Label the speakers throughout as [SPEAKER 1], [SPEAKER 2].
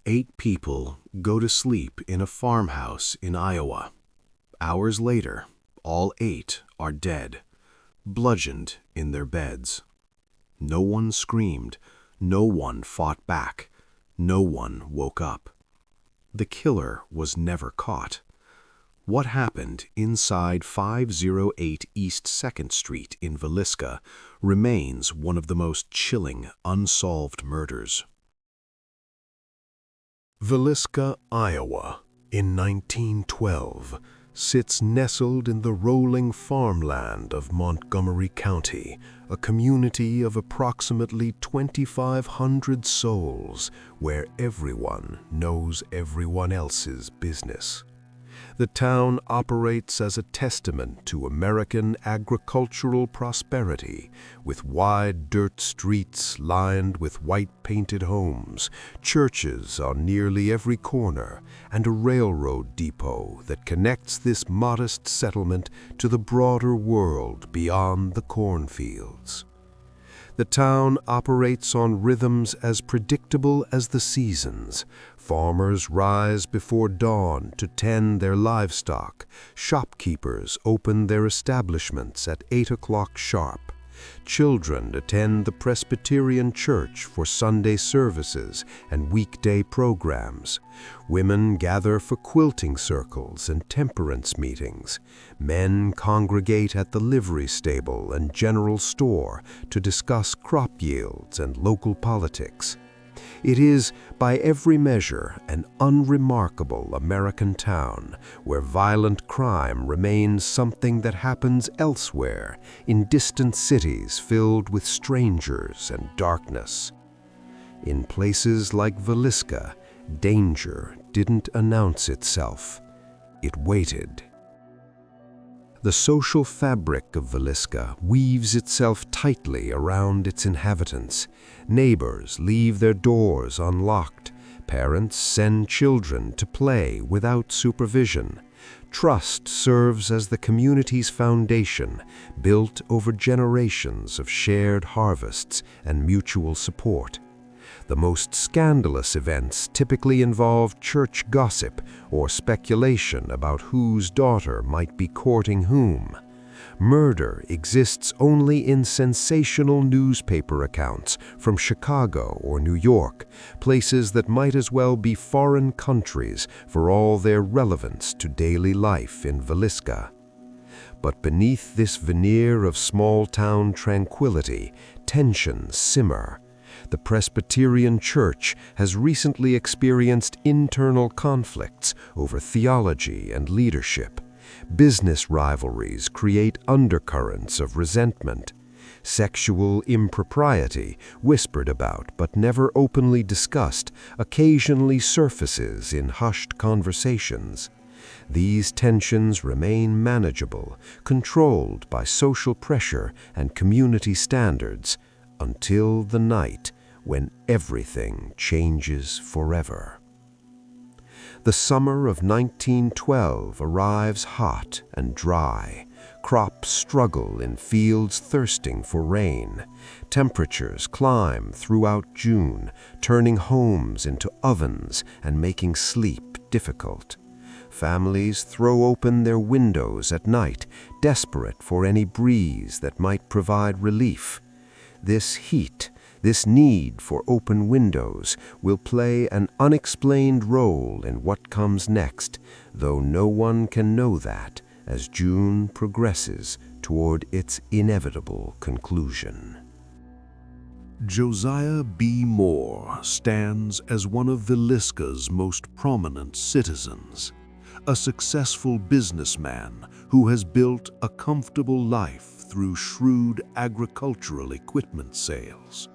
[SPEAKER 1] 8 people go to sleep in a farmhouse in Iowa. Hours later, all 8 are dead, bludgeoned in their beds. No one screamed, no one fought back, no one woke up. The killer was never caught. What happened inside 508 East 2nd Street in Villisca remains one of the most chilling unsolved murders. Villisca, Iowa, in 1912, sits nestled in the rolling farmland of Montgomery County, a community of approximately 2,500 souls where everyone knows everyone else's business. The town operates as a testament to American agricultural prosperity, with wide dirt streets lined with white-painted homes, churches on nearly every corner, and a railroad depot that connects this modest settlement to the broader world beyond the cornfields. The town operates on rhythms as predictable as the seasons. Farmers rise before dawn to tend their livestock. Shopkeepers open their establishments at 8 o'clock sharp. Children attend the Presbyterian Church for Sunday services and weekday programs. Women gather for quilting circles and temperance meetings. Men congregate at the livery stable and general store to discuss crop yields and local politics. It is, by every measure, an unremarkable American town where violent crime remains something that happens elsewhere in distant cities filled with strangers and darkness. In places like Villisca, danger didn't announce itself. It waited. The social fabric of Villisca weaves itself tightly around its inhabitants. Neighbors leave their doors unlocked. Parents send children to play without supervision. Trust serves as the community's foundation, built over generations of shared harvests and mutual support. The most scandalous events typically involve church gossip or speculation about whose daughter might be courting whom. Murder exists only in sensational newspaper accounts from Chicago or New York, places that might as well be foreign countries for all their relevance to daily life in Villisca. But beneath this veneer of small-town tranquility, tensions simmer. The Presbyterian Church has recently experienced internal conflicts over theology and leadership. Business rivalries create undercurrents of resentment. Sexual impropriety, whispered about but never openly discussed, occasionally surfaces in hushed conversations. These tensions remain manageable, controlled by social pressure and community standards, until the night when everything changes forever. The summer of 1912 arrives hot and dry. Crops struggle in fields thirsting for rain. Temperatures climb throughout June, turning homes into ovens and making sleep difficult. Families throw open their windows at night, desperate for any breeze that might provide relief. This heat, this need for open windows, will play an unexplained role in what comes next, though no one can know that as June progresses toward its inevitable conclusion.
[SPEAKER 2] Josiah B. Moore stands as one of Villisca's most prominent citizens, a successful businessman who has built a comfortable life through shrewd agricultural equipment sales.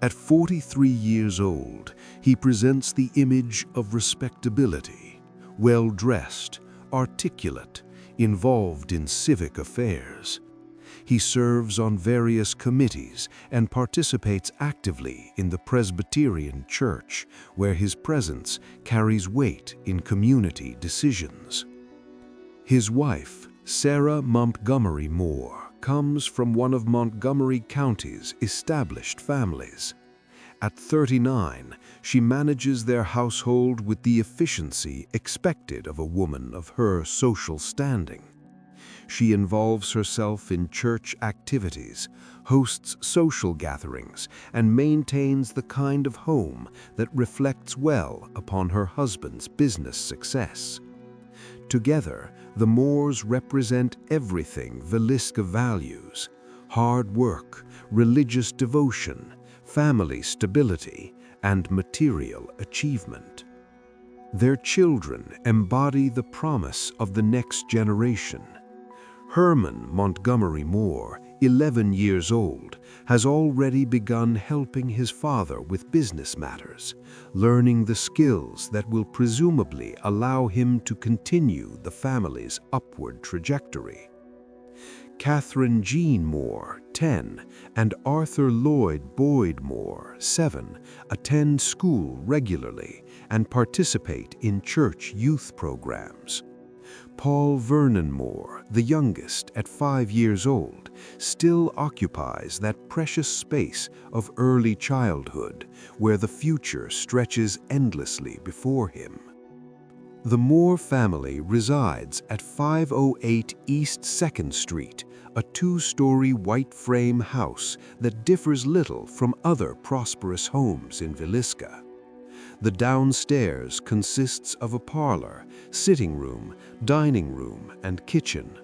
[SPEAKER 2] At 43 years old, he presents the image of respectability, well-dressed, articulate, involved in civic affairs. He serves on various committees and participates actively in the Presbyterian Church, where his presence carries weight in community decisions. His wife, Sarah Montgomery Moore, comes from one of Montgomery County's established families. At 39, She manages their household with the efficiency expected of a woman of her social standing. She involves herself in church activities, hosts social gatherings, and maintains the kind of home that reflects well upon her husband's business success. Together, the Moores represent everything Villisca values: hard work, religious devotion, family stability, and material achievement. Their children embody the promise of the next generation. Herman Montgomery Moore, 11 years old, has already begun helping his father with business matters, learning the skills that will presumably allow him to continue the family's upward trajectory. Catherine Jean Moore, 10, and Arthur Lloyd Boyd Moore, 7, attend school regularly and participate in church youth programs. Paul Vernon Moore, the youngest at 5 years old, still occupies that precious space of early childhood where the future stretches endlessly before him. The Moore family resides at 508 East 2nd Street, a 2-story white frame house that differs little from other prosperous homes in Villisca. The downstairs consists of a parlor, sitting room, dining room, and kitchen.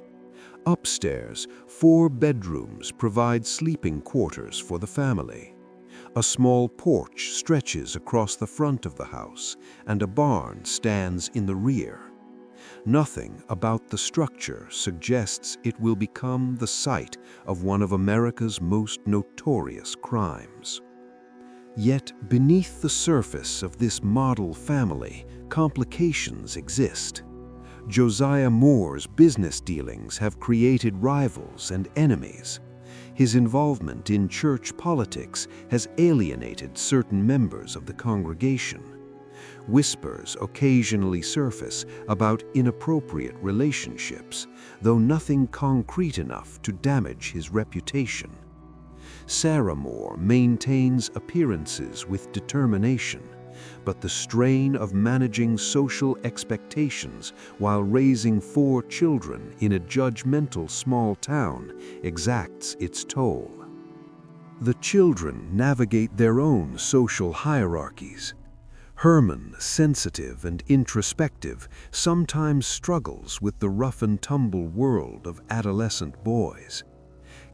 [SPEAKER 2] Upstairs, 4 bedrooms provide sleeping quarters for the family. A small porch stretches across the front of the house, and a barn stands in the rear. Nothing about the structure suggests it will become the site of one of America's most notorious crimes. Yet beneath the surface of this model family, complications exist. Josiah Moore's business dealings have created rivals and enemies. His involvement in church politics has alienated certain members of the congregation. Whispers occasionally surface about inappropriate relationships, though nothing concrete enough to damage his reputation. Sarah Moore maintains appearances with determination, but the strain of managing social expectations while raising 4 children in a judgmental small town exacts its toll. The children navigate their own social hierarchies. Herman, sensitive and introspective, sometimes struggles with the rough-and-tumble world of adolescent boys.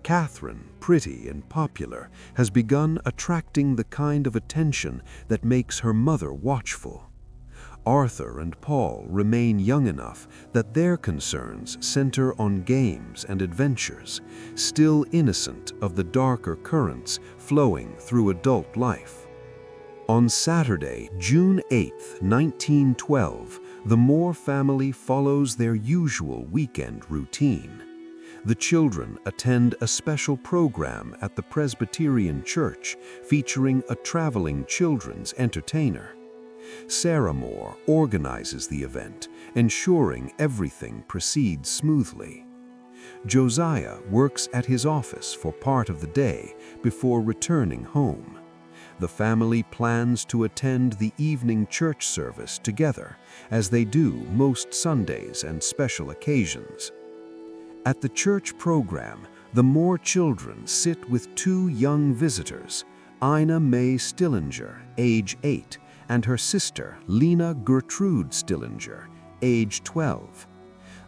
[SPEAKER 2] Catherine, pretty and popular, has begun attracting the kind of attention that makes her mother watchful. Arthur and Paul remain young enough that their concerns center on games and adventures, still innocent of the darker currents flowing through adult life. On Saturday, June 8, 1912, the Moore family follows their usual weekend routine. The children attend a special program at the Presbyterian Church featuring a traveling children's entertainer. Sarah Moore organizes the event, ensuring everything proceeds smoothly. Josiah works at his office for part of the day before returning home. The family plans to attend the evening church service together, as they do most Sundays and special occasions. At the church program, the Moore children sit with 2 young visitors, Ina Mae Stillinger, age 8, and her sister, Lena Gertrude Stillinger, age 12.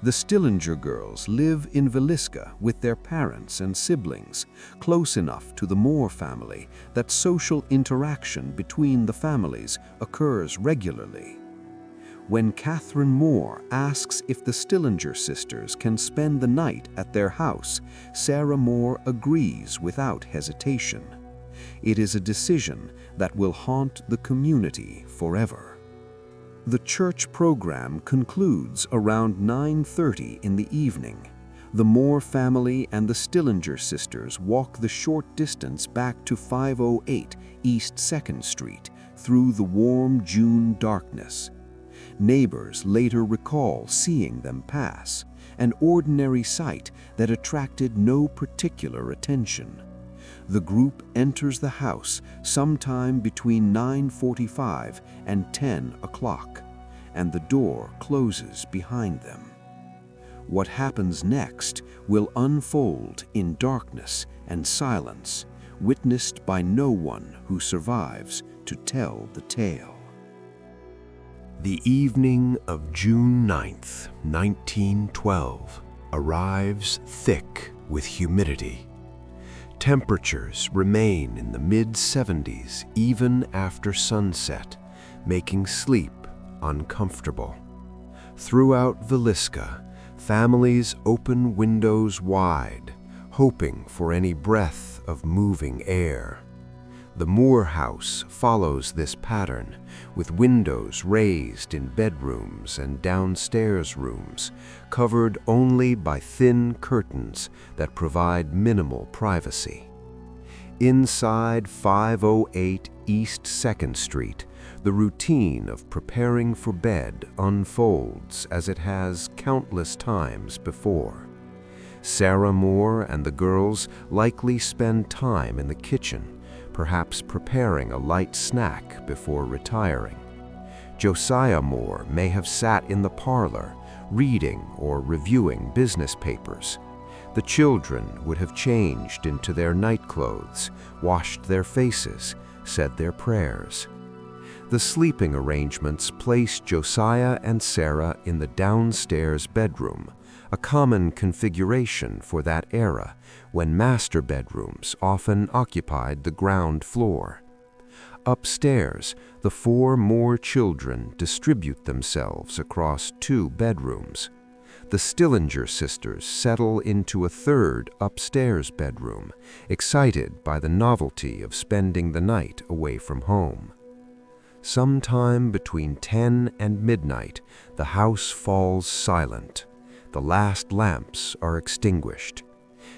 [SPEAKER 2] The Stillinger girls live in Villisca with their parents and siblings, close enough to the Moore family that social interaction between the families occurs regularly. When Catherine Moore asks if the Stillinger sisters can spend the night at their house, Sarah Moore agrees without hesitation. It is a decision that will haunt the community forever. The church program concludes around 9:30 in the evening. The Moore family and the Stillinger sisters walk the short distance back to 508 East 2nd Street through the warm June darkness. Neighbors later recall seeing them pass, an ordinary sight that attracted no particular attention. The group enters the house sometime between 9:45 and 10 o'clock, and the door closes behind them. What happens next will unfold in darkness and silence, witnessed by no one who survives to tell the tale.
[SPEAKER 1] The evening of June 9th, 1912, arrives thick with humidity. Temperatures remain in the mid-70s even after sunset, making sleep uncomfortable. Throughout Villisca, families open windows wide, hoping for any breath of moving air. The Moore house follows this pattern, with windows raised in bedrooms and downstairs rooms, covered only by thin curtains that provide minimal privacy. Inside 508 East 2nd Street, the routine of preparing for bed unfolds as it has countless times before. Sarah Moore and the girls likely spend time in the kitchen, perhaps preparing a light snack before retiring. Josiah Moore may have sat in the parlor, reading or reviewing business papers. The children would have changed into their nightclothes, washed their faces, said their prayers. The sleeping arrangements place Josiah and Sarah in the downstairs bedroom, a common configuration for that era when master bedrooms often occupied the ground floor. Upstairs, the four Moore children distribute themselves across two bedrooms. The Stillinger sisters settle into a third upstairs bedroom, excited by the novelty of spending the night away from home. Sometime between 10 and midnight, the house falls silent. The last lamps are extinguished.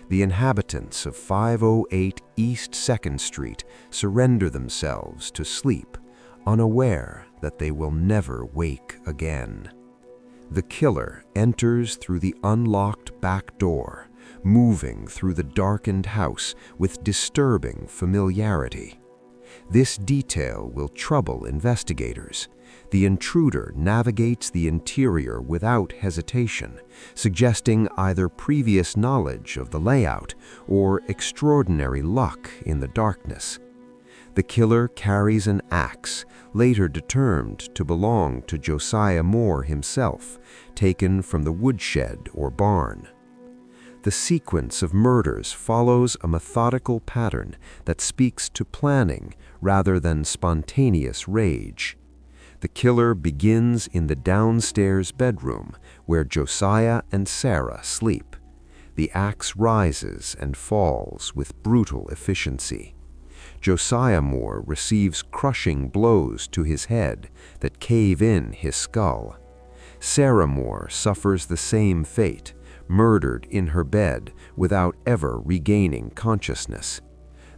[SPEAKER 1] The inhabitants of 508 East 2nd Street surrender themselves to sleep, unaware that they will never wake again. The killer enters through the unlocked back door, moving through the darkened house with disturbing familiarity. This detail will trouble investigators. The intruder navigates the interior without hesitation, suggesting either previous knowledge of the layout or extraordinary luck in the darkness. The killer carries an axe, later determined to belong to Josiah Moore himself, taken from the woodshed or barn. The sequence of murders follows a methodical pattern that speaks to planning rather than spontaneous rage. The killer begins in the downstairs bedroom where Josiah and Sarah sleep. The axe rises and falls with brutal efficiency. Josiah Moore receives crushing blows to his head that cave in his skull. Sarah Moore suffers the same fate, murdered in her bed without ever regaining consciousness.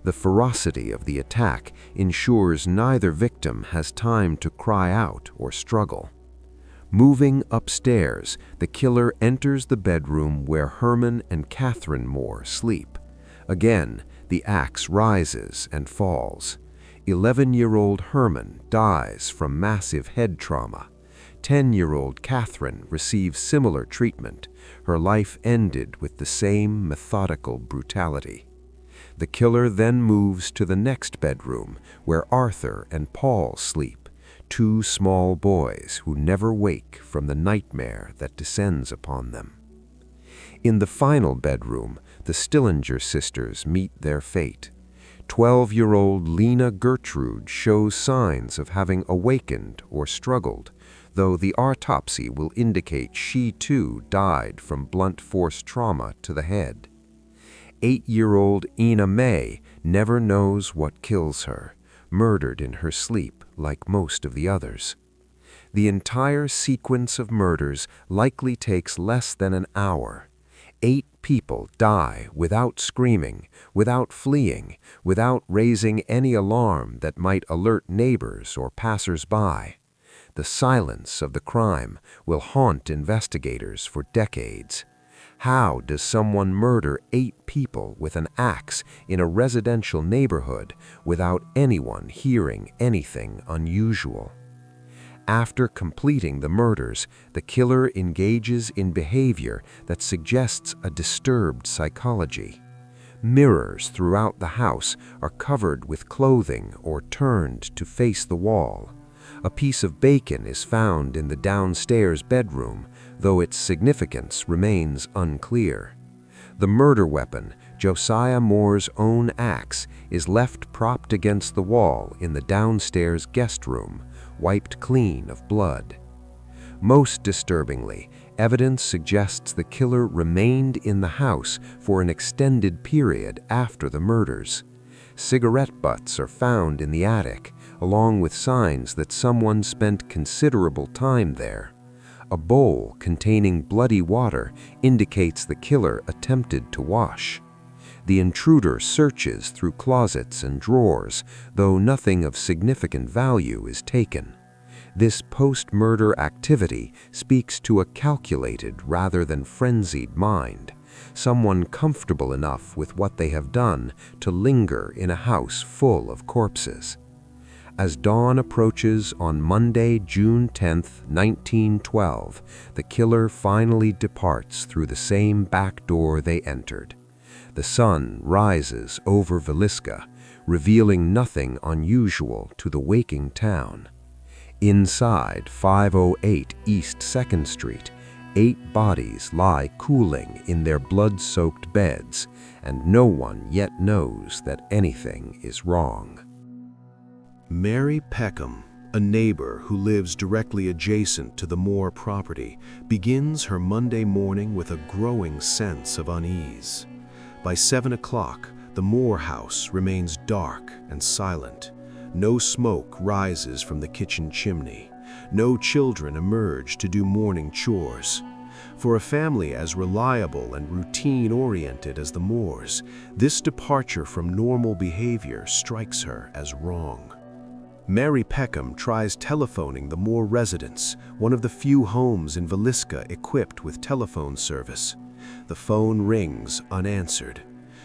[SPEAKER 1] The ferocity of the attack ensures neither victim has time to cry out or struggle. Moving upstairs, the killer enters the bedroom where Herman and Catherine Moore sleep. Again, the axe rises and falls. 11-year-old Herman dies from massive head trauma. 10-year-old Catherine receives similar treatment. Her life ended with the same methodical brutality. The killer then moves to the next bedroom, where Arthur and Paul sleep, two small boys who never wake from the nightmare that descends upon them. In the final bedroom, the Stillinger sisters meet their fate. 12-year-old Lena Gertrude shows signs of having awakened or struggled, though the autopsy will indicate she too died from blunt force trauma to the head. 8-year-old Ina May never knows what kills her, murdered in her sleep like most of the others. The entire sequence of murders likely takes less than an hour. 8 people die without screaming, without fleeing, without raising any alarm that might alert neighbors or passers-by. The silence of the crime will haunt investigators for decades.
[SPEAKER 3] How does someone murder 8 people with an axe in a residential neighborhood without anyone hearing anything unusual? After completing the murders, the killer engages in behavior that suggests a disturbed psychology. Mirrors throughout the house are covered with clothing or turned to face the wall. A piece of bacon is found in the downstairs bedroom, though its significance remains unclear. The murder weapon, Josiah Moore's own axe, is left propped against the wall in the downstairs guest room, wiped clean of blood. Most disturbingly, evidence suggests the killer remained in the house for an extended period after the murders. Cigarette butts are found in the attic, along with signs that someone spent considerable time there. A bowl containing bloody water indicates the killer attempted to wash. The intruder searches through closets and drawers, though nothing of significant value is taken. This post-murder activity speaks to a calculated rather than frenzied mind, someone comfortable enough with what they have done to linger in a house full of corpses. As dawn approaches on Monday, June 10, 1912, the killer finally departs through the same back door they entered. The sun rises over Villisca, revealing nothing unusual to the waking town. Inside 508 East 2nd Street, 8 bodies lie cooling in their blood-soaked beds, and no one yet knows that anything is wrong.
[SPEAKER 2] Mary Peckham, a neighbor who lives directly adjacent to the Moore property, begins her Monday morning with a growing sense of unease. By 7 o'clock, the Moore house remains dark and silent. No smoke rises from the kitchen chimney. No children emerge to do morning chores. For a family as reliable and routine-oriented as the Moores, this departure from normal behavior strikes her as wrong. Mary Peckham tries telephoning the Moore residence, one of the few homes in Villisca equipped with telephone service. The phone rings unanswered.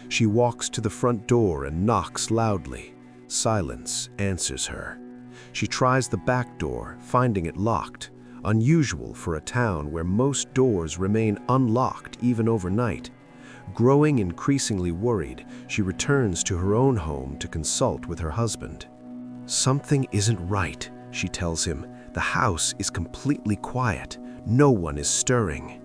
[SPEAKER 2] She walks to the front door and knocks loudly. Silence answers her. She tries the back door, finding it locked, unusual for a town where most doors remain unlocked even overnight. Growing increasingly worried, she returns to her own home to consult with her husband. "Something isn't right," she tells him. "The house is completely quiet. No one is stirring."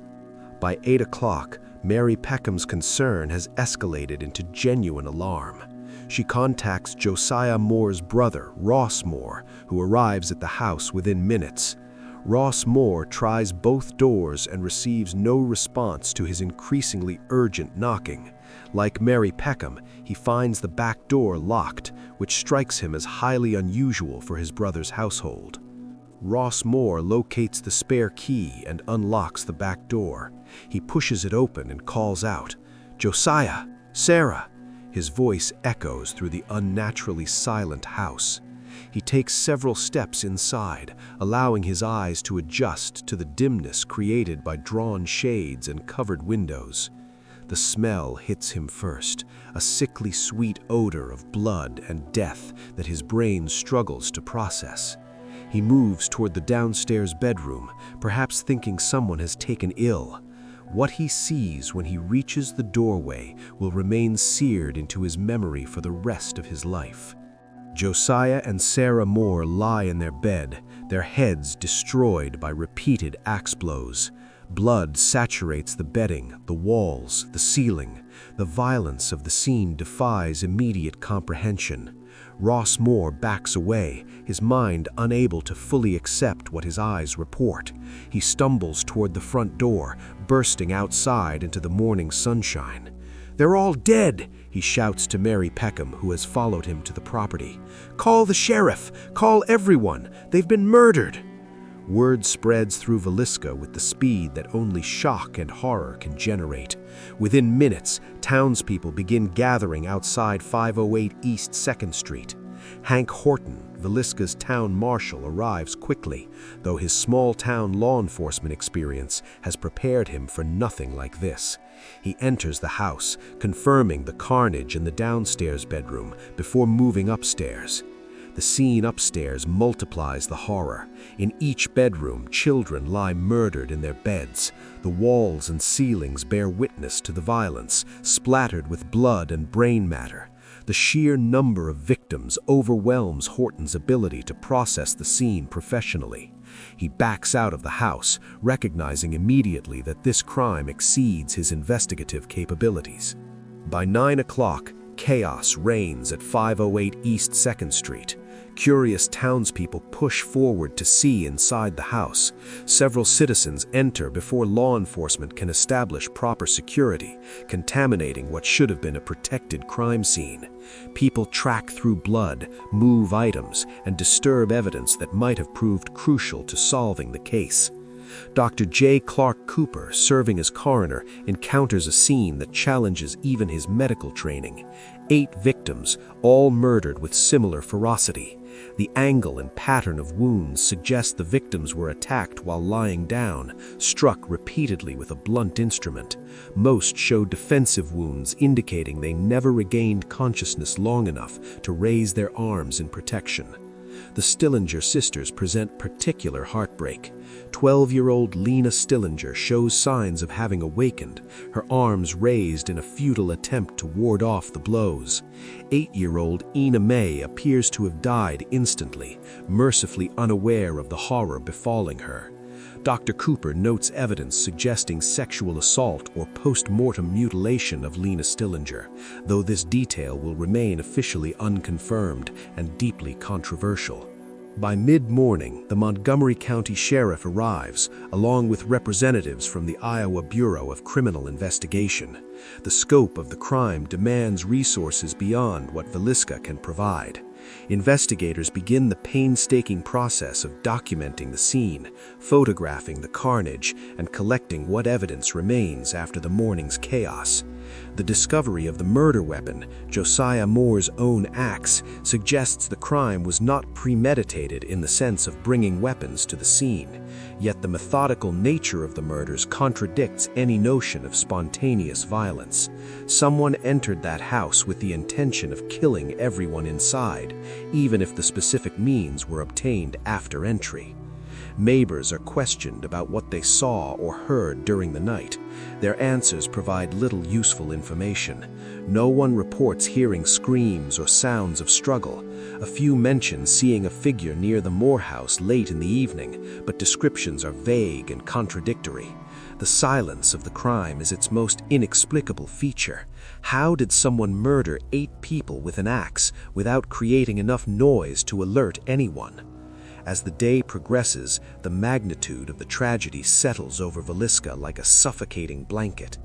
[SPEAKER 2] By 8 o'clock, Mary Peckham's concern has escalated into genuine alarm. She contacts Josiah Moore's brother, Ross Moore, who arrives at the house within minutes. Ross Moore tries both doors and receives no response to his increasingly urgent knocking. Like Mary Peckham, he finds the back door locked, which strikes him as highly unusual for his brother's household. Ross Moore locates the spare key and unlocks the back door. He pushes it open and calls out, "Josiah! Sarah!" His voice echoes through the unnaturally silent house. He takes several steps inside, allowing his eyes to adjust to the dimness created by drawn shades and covered windows. The smell hits him first, a sickly sweet odor of blood and death that his brain struggles to process. He moves toward the downstairs bedroom, perhaps thinking someone has taken ill. What he sees when he reaches the doorway will remain seared into his memory for the rest of his life. Josiah and Sarah Moore lie in their bed, their heads destroyed by repeated axe blows. Blood saturates the bedding, the walls, the ceiling. The violence of the scene defies immediate comprehension. Ross Moore backs away, his mind unable to fully accept what his eyes report. He stumbles toward the front door, bursting outside into the morning sunshine. "They're all dead!" he shouts to Mary Peckham, who has followed him to the property. "Call the sheriff! Call everyone! They've been murdered!" Word spreads through Villisca with the speed that only shock and horror can generate. Within minutes, townspeople begin gathering outside 508 East 2nd Street. Hank Horton,
[SPEAKER 1] Villisca's town marshal arrives quickly, though his small-town law enforcement experience has prepared him for nothing like this. He enters the house, confirming the carnage in the downstairs bedroom before moving upstairs. The scene upstairs multiplies the horror. In each bedroom, children lie murdered in their beds. The walls and ceilings bear witness to the violence, splattered with blood and brain matter. The sheer number of victims overwhelms Horton's ability to process the scene professionally. He backs out of the house, recognizing immediately that this crime exceeds his investigative capabilities. By 9 o'clock, chaos reigns at 508 East 2nd Street. Curious townspeople push forward to see inside the house. Several citizens enter before law enforcement can establish proper security, contaminating what should have been a protected crime scene. People track through blood, move items, and disturb evidence that might have proved crucial to solving the case. Dr. J. Clark Cooper, serving as coroner, encounters a scene that challenges even his medical training. 8 victims, all murdered with similar ferocity. The angle and pattern of wounds suggest the victims were attacked while lying down, struck repeatedly with a blunt instrument. Most show defensive wounds, indicating they never regained consciousness long enough to raise their arms in protection. The Stillinger sisters present particular heartbreak. 12-year-old Lena Stillinger shows signs of having awakened, her arms raised in a futile attempt to ward off the blows. 8-year-old Ina May appears to have died instantly, mercifully unaware of the horror befalling her. Dr. Cooper notes evidence suggesting sexual assault or post-mortem mutilation of Lena Stillinger, though this detail will remain officially unconfirmed and deeply controversial. By mid-morning, the Montgomery County Sheriff arrives, along with representatives from the Iowa Bureau of Criminal Investigation. The scope of the crime demands resources beyond what Villisca can provide. Investigators begin the painstaking process of documenting the scene, photographing the carnage, and collecting what evidence remains after the morning's chaos. The discovery of the murder weapon, Josiah Moore's own axe, suggests the crime was not premeditated in the sense of bringing weapons to the scene. Yet the methodical nature of the murders contradicts any notion of spontaneous violence. Someone entered that house with the intention of killing everyone inside, even if the specific means were obtained after entry. Neighbors are questioned about what they saw or heard during the night. Their answers provide little useful information. No one reports hearing screams or sounds of struggle. A few mention seeing a figure near the Moore house late in the evening, but descriptions are vague and contradictory. The silence of the crime is its most inexplicable feature. How did someone murder 8 people with an axe without creating enough noise to alert anyone? As the day progresses, the magnitude of the tragedy settles over Villisca like a suffocating blanket.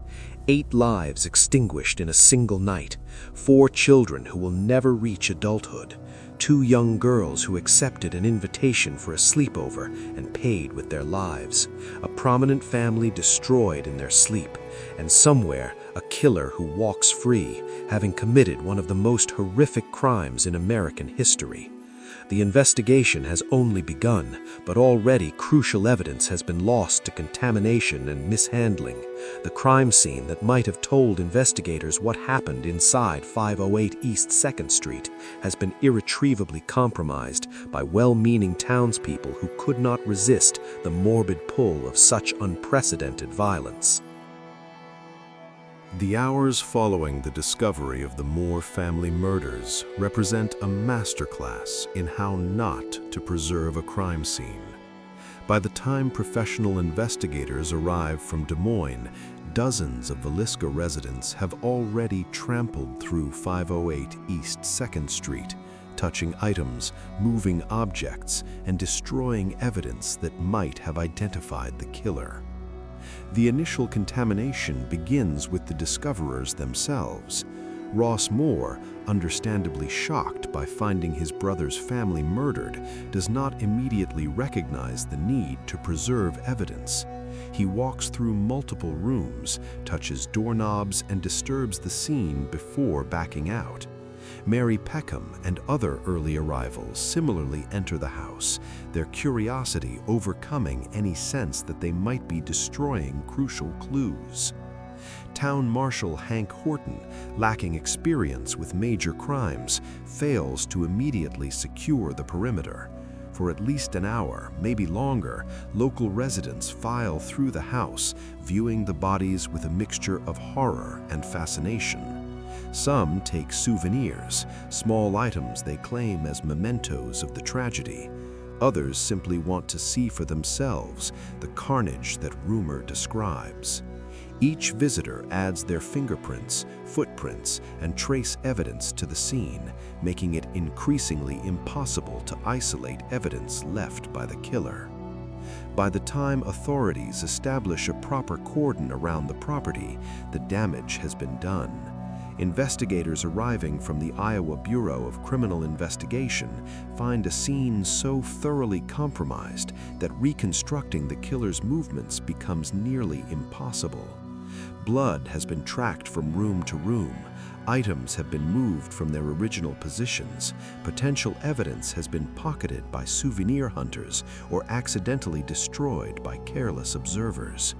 [SPEAKER 1] 8 lives extinguished in a single night, 4 children who will never reach adulthood, 2 young girls who accepted an invitation for a sleepover and paid with their lives, a prominent family destroyed in their sleep, and somewhere a killer who walks free, having committed one of the most horrific crimes in American history. The investigation has only begun, but already crucial evidence has been lost to contamination and mishandling. The crime scene that might have told investigators what happened inside 508 East 2nd Street has been irretrievably compromised by well-meaning townspeople who could not resist the morbid pull of such unprecedented violence.
[SPEAKER 2] The hours following the discovery of the Moore family murders represent a masterclass in how not to preserve a crime scene. By the time professional investigators arrive from Des Moines, dozens of Villisca residents have already trampled through 508 East 2nd Street, touching items, moving objects, and destroying evidence that might have identified the killer. The initial contamination begins with the discoverers themselves. Ross Moore, understandably shocked by finding his brother's family murdered, does not immediately recognize the need to preserve evidence. He walks through multiple rooms, touches doorknobs, and disturbs the scene before backing out. Mary Peckham and other early arrivals similarly enter the house, their curiosity overcoming any sense that they might be destroying crucial clues. Town Marshal Hank Horton, lacking experience with major crimes, fails to immediately secure the perimeter. For at least an hour, maybe longer, local residents file through the house, viewing the bodies with a mixture of horror and fascination. Some take souvenirs, small items they claim as mementos of the tragedy. Others simply want to see for themselves the carnage that rumor describes. Each visitor adds their fingerprints, footprints, and trace evidence to the scene, making it increasingly impossible to isolate evidence left by the killer. By the time authorities establish a proper cordon around the property, the damage has been done. Investigators arriving from the Iowa Bureau of Criminal Investigation find a scene so thoroughly compromised that reconstructing the killer's movements becomes nearly impossible. Blood has been tracked from room to room. Items have been moved from their original positions. Potential evidence has been pocketed by souvenir hunters or accidentally destroyed by careless observers.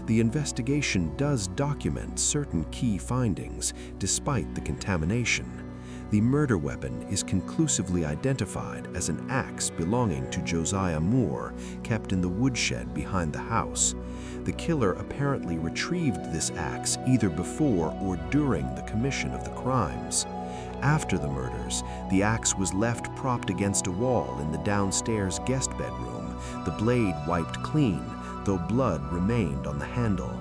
[SPEAKER 2] The investigation does document certain key findings, despite the contamination. The murder weapon is conclusively identified as an axe belonging to Josiah Moore, kept in the woodshed behind the house. The killer apparently retrieved this axe either before or during the commission of the crimes. After the murders, the axe was left propped against a wall in the downstairs guest bedroom, the blade wiped clean, though blood remained on the handle.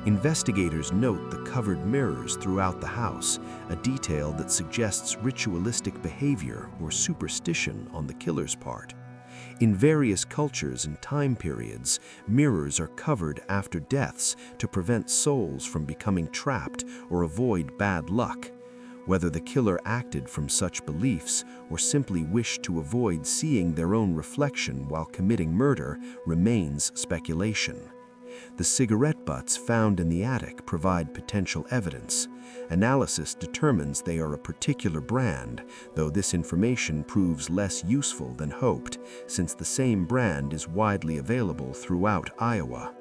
[SPEAKER 2] Investigators note the covered mirrors throughout the house, a detail that suggests ritualistic behavior or superstition on the killer's part. In various cultures and time periods, mirrors are covered after deaths to prevent souls from becoming trapped or avoid bad luck. Whether the killer acted from such beliefs or simply wished to avoid seeing their own reflection while committing murder remains speculation. The cigarette butts found in the attic provide potential evidence. Analysis determines they are a particular brand, though this information proves less useful than hoped, since the same brand is widely available throughout Iowa.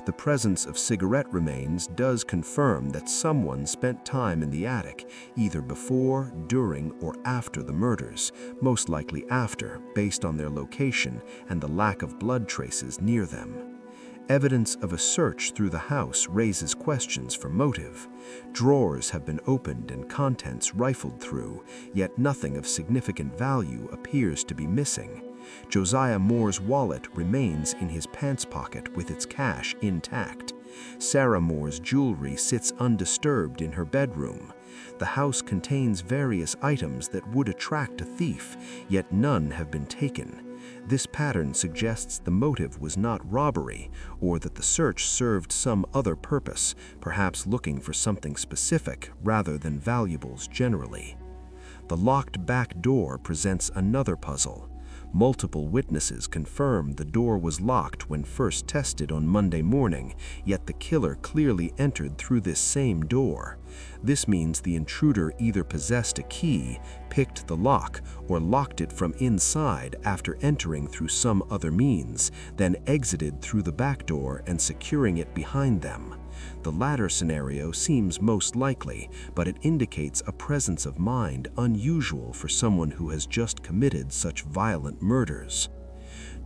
[SPEAKER 2] The presence of cigarette remains does confirm that someone spent time in the attic, either before, during, or after the murders, most likely after, based on their location and the lack of blood traces near them. Evidence of a search through the house raises questions for motive. Drawers have been opened and contents rifled through, yet nothing of significant value appears to be missing. Josiah Moore's wallet remains in his pants pocket with its cash intact. Sarah Moore's jewelry sits undisturbed in her bedroom. The house contains various items that would attract a thief, yet none have been taken. This pattern suggests the motive was not robbery, or that the search served some other purpose, perhaps looking for something specific rather than valuables generally. The locked back door presents another puzzle. Multiple witnesses confirm the door was locked when first tested on Monday morning, yet the killer clearly entered through this same door. This means the intruder either possessed a key, picked the lock, or locked it from inside after entering through some other means, then exited through the back door and securing it behind them. The latter scenario seems most likely, but it indicates a presence of mind unusual for someone who has just committed such violent murders.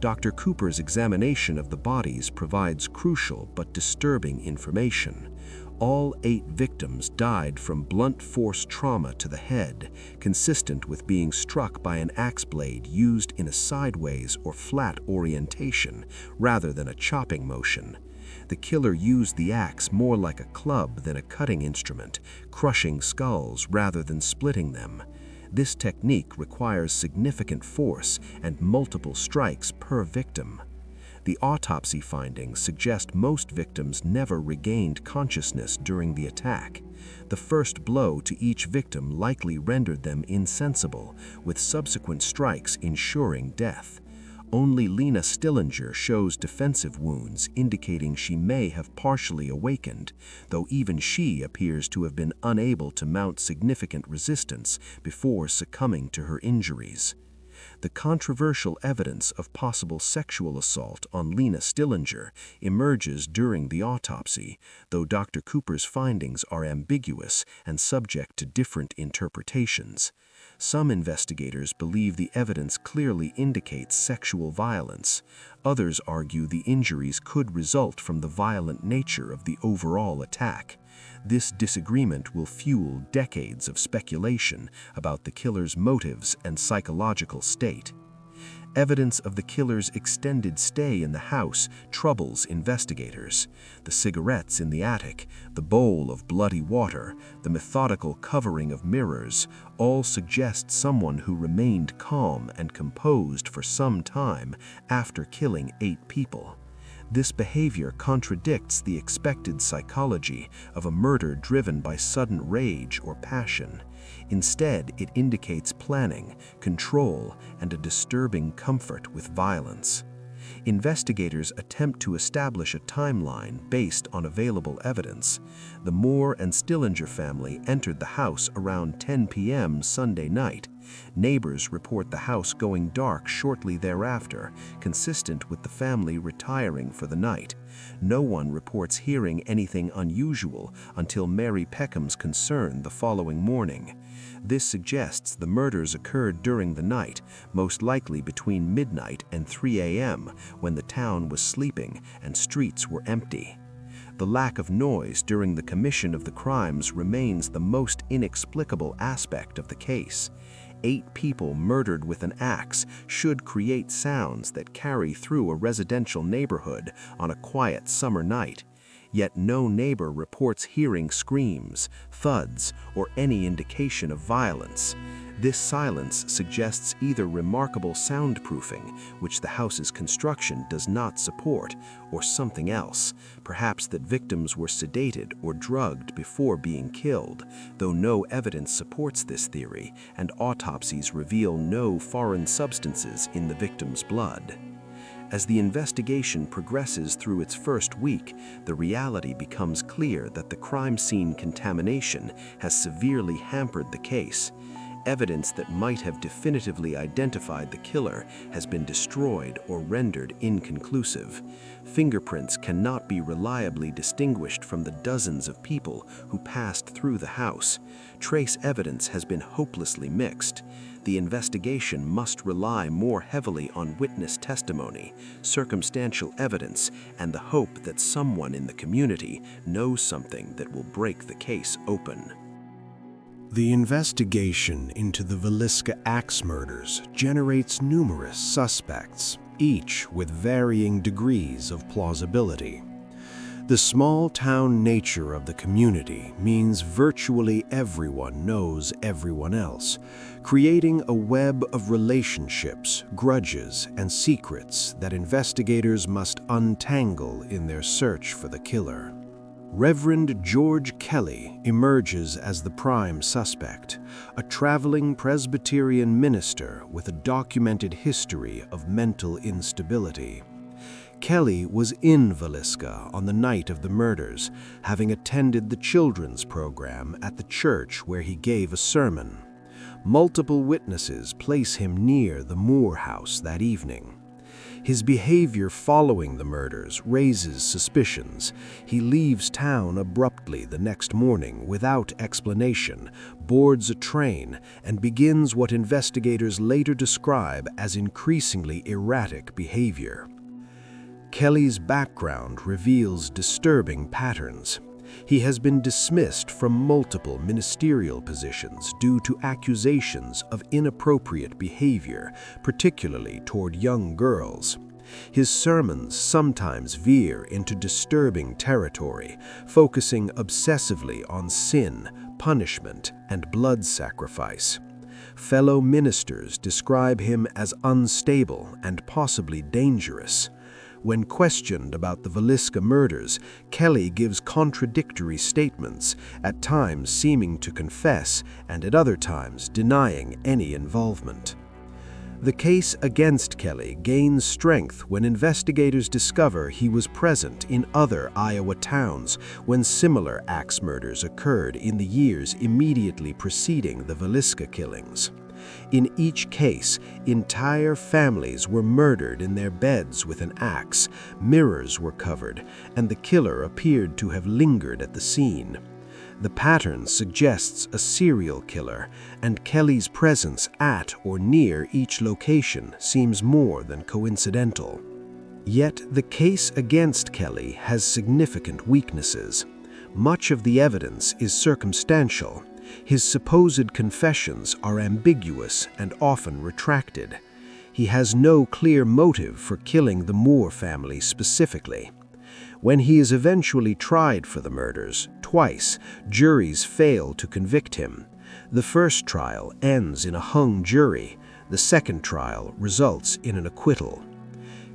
[SPEAKER 2] Dr. Cooper's examination of the bodies provides crucial but disturbing information. All 8 victims died from blunt force trauma to the head, consistent with being struck by an axe blade used in a sideways or flat orientation rather than a chopping motion. The killer used the axe more like a club than a cutting instrument, crushing skulls rather than splitting them. This technique requires significant force and multiple strikes per victim. The autopsy findings suggest most victims never regained consciousness during the attack. The first blow to each victim likely rendered them insensible, with subsequent strikes ensuring death.
[SPEAKER 4] Only Lena Stillinger shows defensive wounds indicating she may have partially awakened, though even she appears to have been unable to mount significant resistance before succumbing to her injuries. The controversial evidence of possible sexual assault on Lena Stillinger emerges during the autopsy, though Dr. Cooper's findings are ambiguous and subject to different interpretations. Some investigators believe the evidence clearly indicates sexual violence. Others argue the injuries could result from the violent nature of the overall attack. This disagreement will fuel decades of speculation about the killer's motives and psychological state. Evidence of the killer's extended stay in the house troubles investigators. The cigarettes in the attic, the bowl of bloody water, the methodical covering of mirrors, all suggest someone who remained calm and composed for some time after killing 8 people. This behavior contradicts the expected psychology of a murder driven by sudden rage or passion. Instead, it indicates planning, control, and a disturbing comfort with violence. Investigators attempt to establish a timeline based on available evidence. The Moore and Stillinger family entered the house around 10 p.m. Sunday night. Neighbors report the house going dark shortly thereafter, consistent with the family retiring for the night. No one reports hearing anything unusual until Mary Peckham's concern the following morning. This suggests the murders occurred during the night, most likely between midnight and 3 a.m., when the town was sleeping and streets were empty. The lack of noise during the commission of the crimes remains the most inexplicable aspect of the case. 8 people murdered with an axe should create sounds that carry through a residential neighborhood on a quiet summer night. Yet no neighbor reports hearing screams, thuds, or any indication of violence. This silence suggests either remarkable soundproofing, which the house's construction does not support, or something else, perhaps that victims were sedated or drugged before being killed, though no evidence supports this theory, and autopsies reveal no foreign substances in the victim's blood. As the investigation progresses through its first week, the reality becomes clear that the crime scene contamination has severely hampered the case. Evidence that might have definitively identified the killer has been destroyed or rendered inconclusive. Fingerprints cannot be reliably distinguished from the dozens of people who passed through the house. Trace evidence has been hopelessly mixed. The investigation must rely more heavily on witness testimony, circumstantial evidence, and the hope that someone in the community knows something that will break the case open.
[SPEAKER 1] The investigation into the Villisca Axe Murders generates numerous suspects, each with varying degrees of plausibility. The small-town nature of the community means virtually everyone knows everyone else, creating a web of relationships, grudges, and secrets that investigators must untangle in their search for the killer. Reverend George Kelly emerges as the prime suspect, a traveling Presbyterian minister with a documented history of mental instability. Kelly was in Villisca on the night of the murders, having attended the children's program at the church where he gave a sermon. Multiple witnesses place him near the Moore house that evening. His behavior following the murders raises suspicions. He leaves town abruptly the next morning without explanation, boards a train, and begins what investigators later describe as increasingly erratic behavior. Kelly's background reveals disturbing patterns. He has been dismissed from multiple ministerial positions due to accusations of inappropriate behavior, particularly toward young girls. His sermons sometimes veer into disturbing territory, focusing obsessively on sin, punishment, and blood sacrifice. Fellow ministers describe him as unstable and possibly dangerous. When questioned about the Villisca murders, Kelly gives contradictory statements, at times seeming to confess and at other times denying any involvement.
[SPEAKER 4] The case against Kelly gains strength when investigators discover he was present in other Iowa towns when similar axe murders occurred in the years immediately preceding the Villisca killings. In each case, entire families were murdered in their beds with an axe, mirrors were covered, and the killer appeared to have lingered at the scene. The pattern suggests a serial killer, and Kelly's presence at or near each location seems more than coincidental. Yet the case against Kelly has significant weaknesses. Much of the evidence is circumstantial. His supposed confessions are ambiguous and often retracted. He has no clear motive for killing the Moore family specifically. When he is eventually tried for the murders, twice, juries fail to convict him. The first trial ends in a hung jury. The second trial results in an acquittal.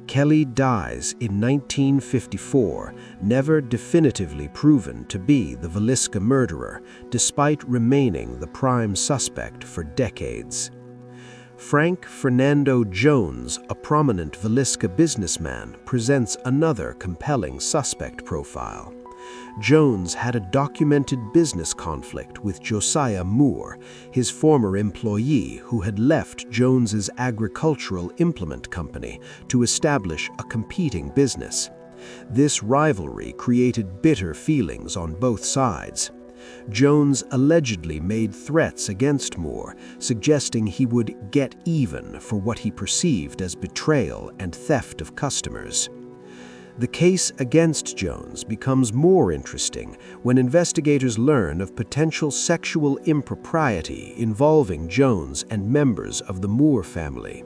[SPEAKER 4] Kelly dies in 1954, never definitively proven to be the Villisca murderer, despite remaining the prime suspect for decades. Frank Fernando Jones, a prominent Villisca businessman, presents another compelling suspect profile. Jones had a documented business conflict with Josiah Moore, his former employee who had left Jones's agricultural implement company to establish a competing business. This rivalry created bitter feelings on both sides. Jones allegedly made threats against Moore, suggesting he would get even for what he perceived as betrayal and theft of customers. The case against Jones becomes more interesting when investigators learn of potential sexual impropriety involving Jones and members of the Moore family.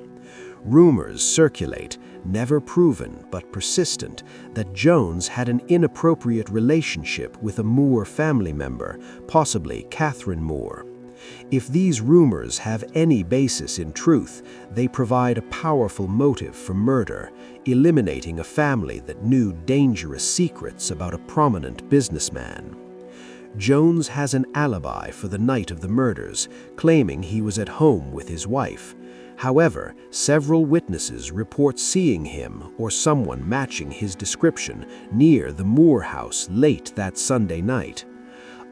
[SPEAKER 4] Rumors circulate, never proven but persistent, that Jones had an inappropriate relationship with a Moore family member, possibly Catherine Moore. If these rumors have any basis in truth, they provide a powerful motive for murder, eliminating a family that knew dangerous secrets about a prominent businessman. Jones has an alibi for the night of the murders, claiming he was at home with his wife. However, several witnesses report seeing him or someone matching his description near the Moore house late that Sunday night.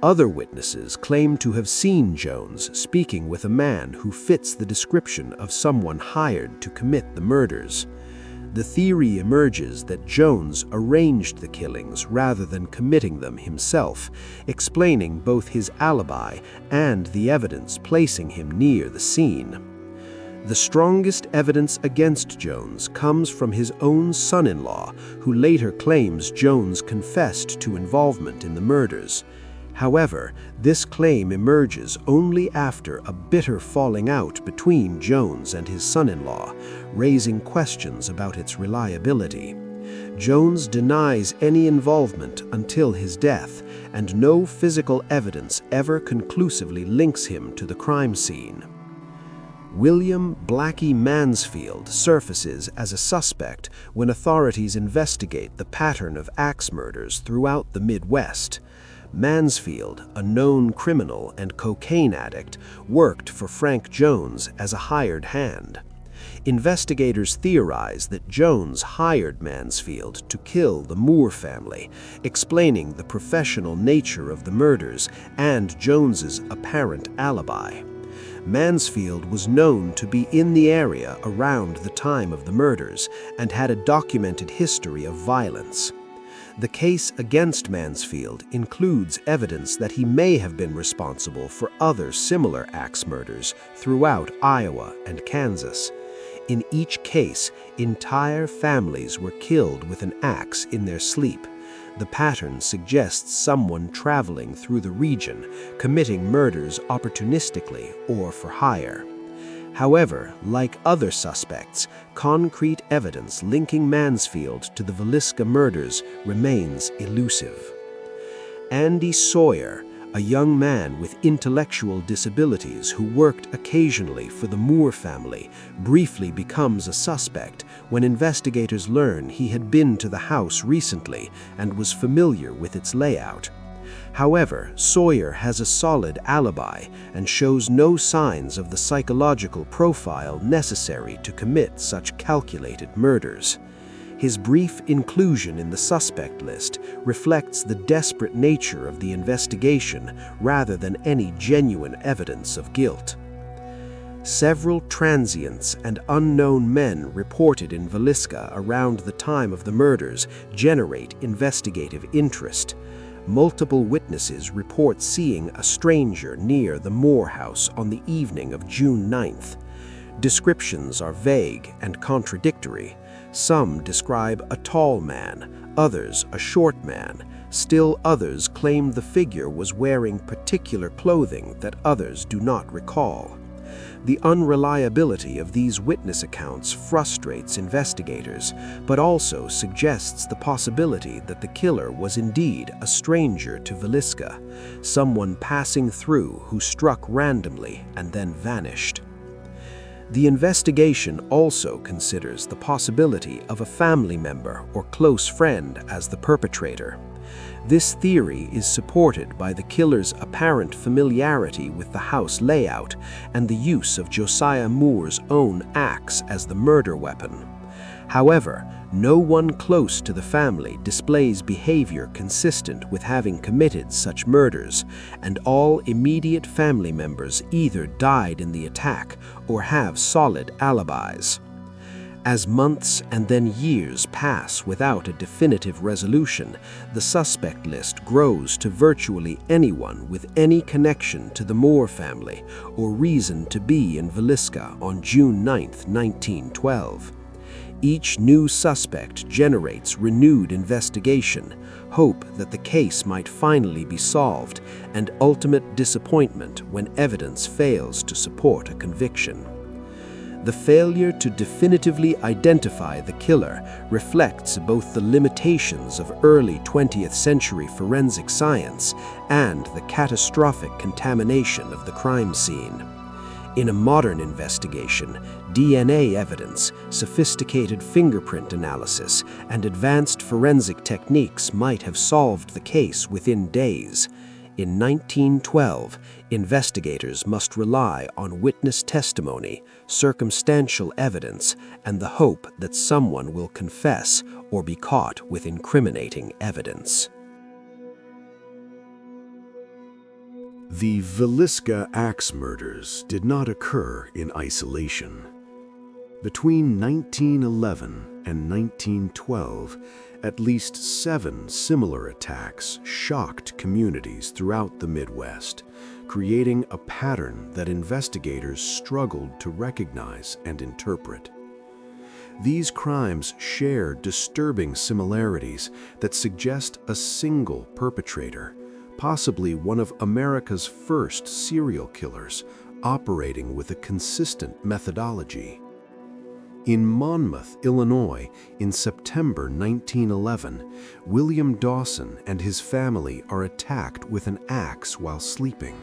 [SPEAKER 4] Other witnesses claim to have seen Jones speaking with a man who fits the description of someone hired to commit the murders. The theory emerges that Jones arranged the killings rather than committing them himself, explaining both his alibi and the evidence placing him near the scene. The strongest evidence against Jones comes from his own son-in-law, who later claims Jones confessed to involvement in the murders. However, this claim emerges only after a bitter falling out between Jones and his son-in-law, raising questions about its reliability. Jones denies any involvement until his death, and no physical evidence ever conclusively links him to the crime scene. William Blackie Mansfield surfaces as a suspect when authorities investigate the pattern of axe murders throughout the Midwest. Mansfield, a known criminal and cocaine addict, worked for Frank Jones as a hired hand. Investigators theorize that Jones hired Mansfield to kill the Moore family, explaining the professional nature of the murders and Jones's apparent alibi. Mansfield was known to be in the area around the time of the murders and had a documented history of violence. The case against Mansfield includes evidence that he may have been responsible for other similar axe murders throughout Iowa and Kansas. In each case, entire families were killed with an axe in their sleep. The pattern suggests someone traveling through the region, committing murders opportunistically or for hire. However, like other suspects, concrete evidence linking Mansfield to the Villisca murders remains elusive. Andy Sawyer, a young man with intellectual disabilities who worked occasionally for the Moore family, briefly becomes a suspect when investigators learn he had been to the house recently and was familiar with its layout. However, Sawyer has a solid alibi and shows no signs of the psychological profile necessary to commit such calculated murders. His brief inclusion in the suspect list reflects the desperate nature of the investigation rather than any genuine evidence of guilt. Several transients and unknown men reported in Villisca around the time of the murders generate investigative interest. Multiple witnesses report seeing a stranger near the Moore house on the evening of June 9th. Descriptions are vague and contradictory. Some describe a tall man, others a short man. Still others claim the figure was wearing particular clothing that others do not recall. The unreliability of these witness accounts frustrates investigators, but also suggests the possibility that the killer was indeed a stranger to Villisca, someone passing through who struck randomly and then vanished. The investigation also considers the possibility of a family member or close friend as the perpetrator. This theory is supported by the killer's apparent familiarity with the house layout and the use of Josiah Moore's own axe as the murder weapon. However, no one close to the family displays behavior consistent with having committed such murders, and all immediate family members either died in the attack or have solid alibis. As months and then years pass without a definitive resolution, the suspect list grows to virtually anyone with any connection to the Moore family or reason to be in Villisca on June 9, 1912. Each new suspect generates renewed investigation, hope that the case might finally be solved, and ultimate disappointment when evidence fails to support a conviction. The failure to definitively identify the killer reflects both the limitations of early 20th century forensic science and the catastrophic contamination of the crime scene. In a modern investigation, DNA evidence, sophisticated fingerprint analysis, and advanced forensic techniques might have solved the case within days. In 1912, investigators must rely on witness testimony, circumstantial evidence, and the hope that someone will confess or be caught with incriminating evidence.
[SPEAKER 2] The Villisca Axe Murders did not occur in isolation. Between 1911 and 1912, at least 7 similar attacks shocked communities throughout the Midwest, creating a pattern that investigators struggled to recognize and interpret. These crimes share disturbing similarities that suggest a single perpetrator, possibly one of America's first serial killers, operating with a consistent methodology. In Monmouth, Illinois, in September 1911, William Dawson and his family are attacked with an axe while sleeping.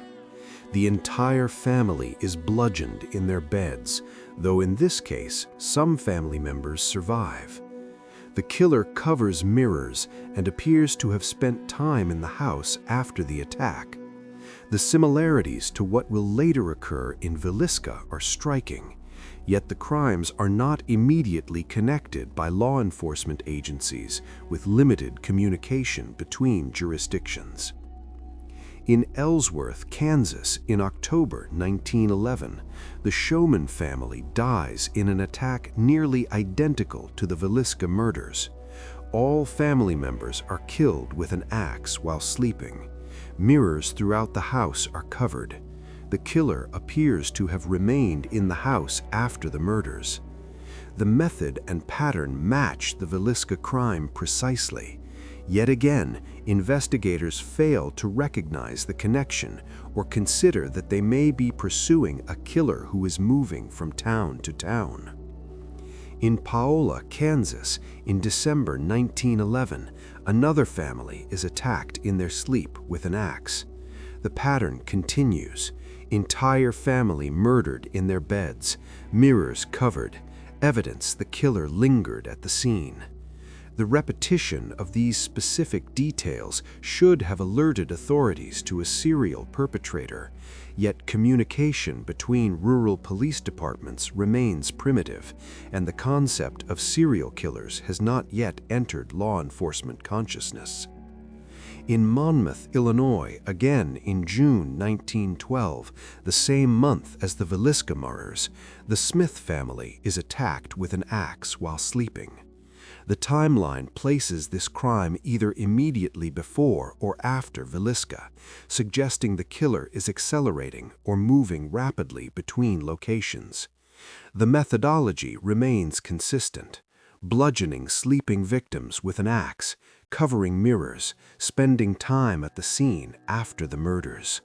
[SPEAKER 2] The entire family is bludgeoned in their beds, though in this case, some family members survive. The killer covers mirrors and appears to have spent time in the house after the attack. The similarities to what will later occur in Villisca are striking, yet the crimes are not immediately connected by law enforcement agencies with limited communication between jurisdictions. In Ellsworth, Kansas, in October 1911, the Showman family dies in an attack nearly identical to the Villisca murders. All family members are killed with an axe while sleeping. Mirrors throughout the house are covered. The killer appears to have remained in the house after the murders. The method and pattern match the Villisca crime precisely. Yet again, investigators fail to recognize the connection or consider that they may be pursuing a killer who is moving from town to town. In Paola, Kansas, in December 1911, another family is attacked in their sleep with an axe. The pattern continues. Entire family murdered in their beds, mirrors covered, evidence the killer lingered at the scene. The repetition of these specific details should have alerted authorities to a serial perpetrator, yet communication between rural police departments remains primitive, and the concept of serial killers has not yet entered law enforcement consciousness. In Monmouth, Illinois, again in June 1912, the same month as the Villisca murders, the Smith family is attacked with an axe while sleeping. The timeline places this crime either immediately before or after Villisca, suggesting the killer is accelerating or moving rapidly between locations. The methodology remains consistent: bludgeoning sleeping victims with an axe, covering mirrors, spending time at the scene after the murders.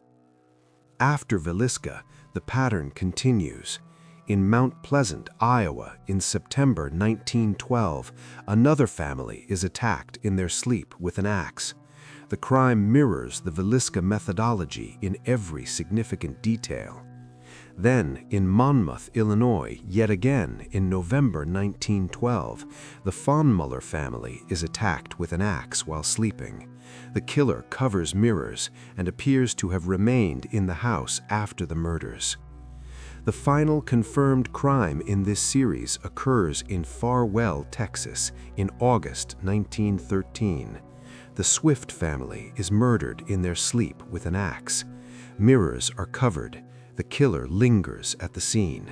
[SPEAKER 2] After Villisca, the pattern continues. In Mount Pleasant, Iowa, in September 1912, another family is attacked in their sleep with an axe. The crime mirrors the Villisca methodology in every significant detail. Then, in Monmouth, Illinois, yet again in November 1912, the Muller family is attacked with an axe while sleeping. The killer covers mirrors and appears to have remained in the house after the murders. The final confirmed crime in this series occurs in Farwell, Texas, in August 1913. The Swift family is murdered in their sleep with an axe. Mirrors are covered. The killer lingers at the scene.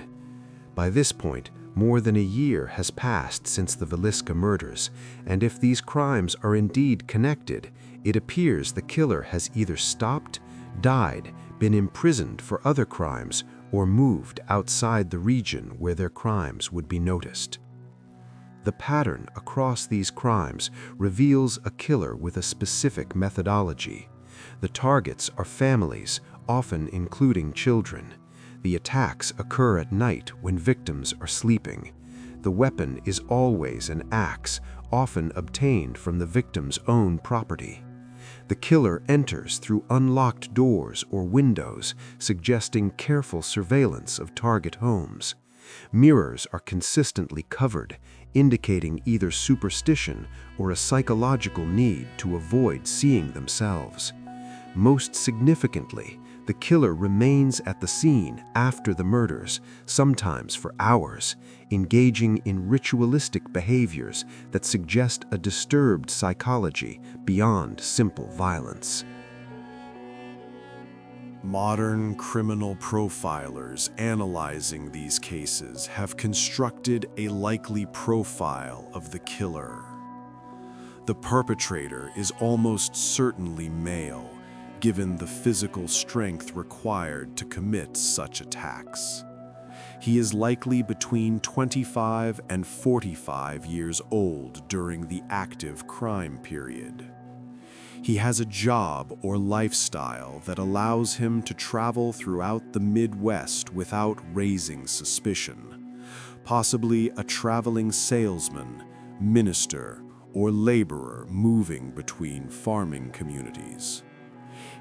[SPEAKER 2] By this point, more than a year has passed since the Villisca murders, and if these crimes are indeed connected, it appears the killer has either stopped, died, been imprisoned for other crimes, or moved outside the region where their crimes would be noticed. The pattern across these crimes reveals a killer with a specific methodology. The targets are families, often including children. The attacks occur at night when victims are sleeping. The weapon is always an axe, often obtained from the victim's own property. The killer enters through unlocked doors or windows, suggesting careful surveillance of target homes. Mirrors are consistently covered, indicating either superstition or a psychological need to avoid seeing themselves. Most significantly, the killer remains at the scene after the murders, sometimes for hours, engaging in ritualistic behaviors that suggest a disturbed psychology beyond simple violence.
[SPEAKER 5] Modern criminal profilers analyzing these cases have constructed a likely profile of the killer. The perpetrator is almost certainly male, given the physical strength required to commit such attacks. He is likely between 25 and 45 years old during the active crime period. He has a job or lifestyle that allows him to travel throughout the Midwest without raising suspicion, possibly a traveling salesman, minister, or laborer moving between farming communities.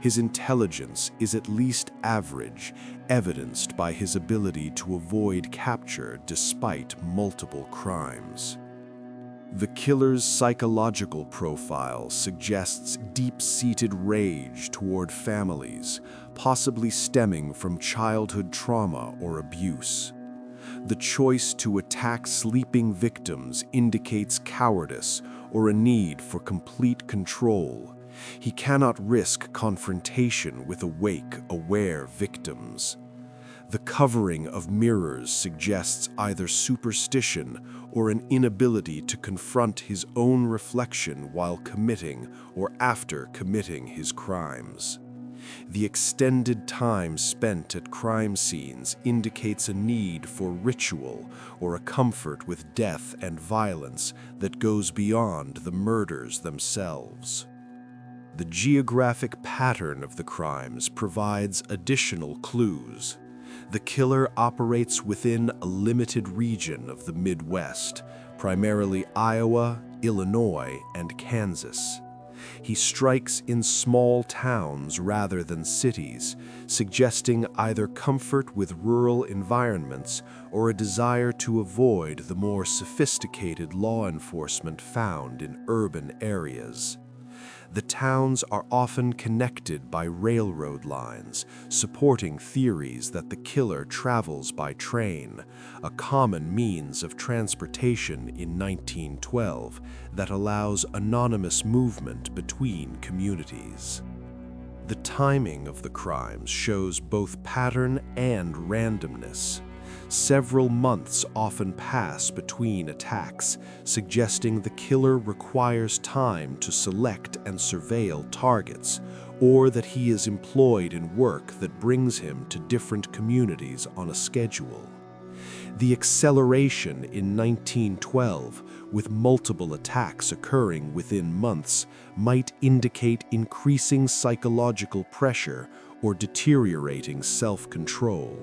[SPEAKER 5] His intelligence is at least average, evidenced by his ability to avoid capture despite multiple crimes. The killer's psychological profile suggests deep-seated rage toward families, possibly stemming from childhood trauma or abuse. The choice to attack sleeping victims indicates cowardice or a need for complete control. He cannot risk confrontation with awake, aware victims. The covering of mirrors suggests either superstition or an inability to confront his own reflection while committing or after committing his crimes. The extended time spent at crime scenes indicates a need for ritual or a comfort with death and violence that goes beyond the murders themselves. The geographic pattern of the crimes provides additional clues. The killer operates within a limited region of the Midwest, primarily Iowa, Illinois, and Kansas. He strikes in small towns rather than cities, suggesting either comfort with rural environments or a desire to avoid the more sophisticated law enforcement found in urban areas. The towns are often connected by railroad lines, supporting theories that the killer travels by train, a common means of transportation in 1912 that allows anonymous movement between communities. The timing of the crimes shows both pattern and randomness. Several months often pass between attacks, suggesting the killer requires time to select and surveil targets, or that he is employed in work that brings him to different communities on a schedule. The acceleration in 1912, with multiple attacks occurring within months, might indicate increasing psychological pressure or deteriorating self-control.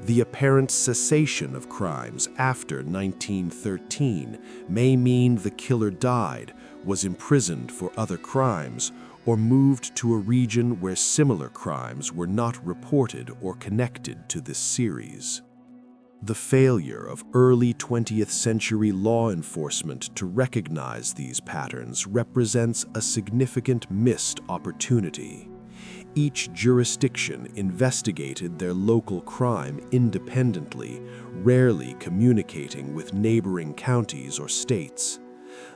[SPEAKER 5] The apparent cessation of crimes after 1913 may mean the killer died, was imprisoned for other crimes, or moved to a region where similar crimes were not reported or connected to this series. The failure of early 20th century law enforcement to recognize these patterns represents a significant missed opportunity. Each jurisdiction investigated their local crime independently, rarely communicating with neighboring counties or states.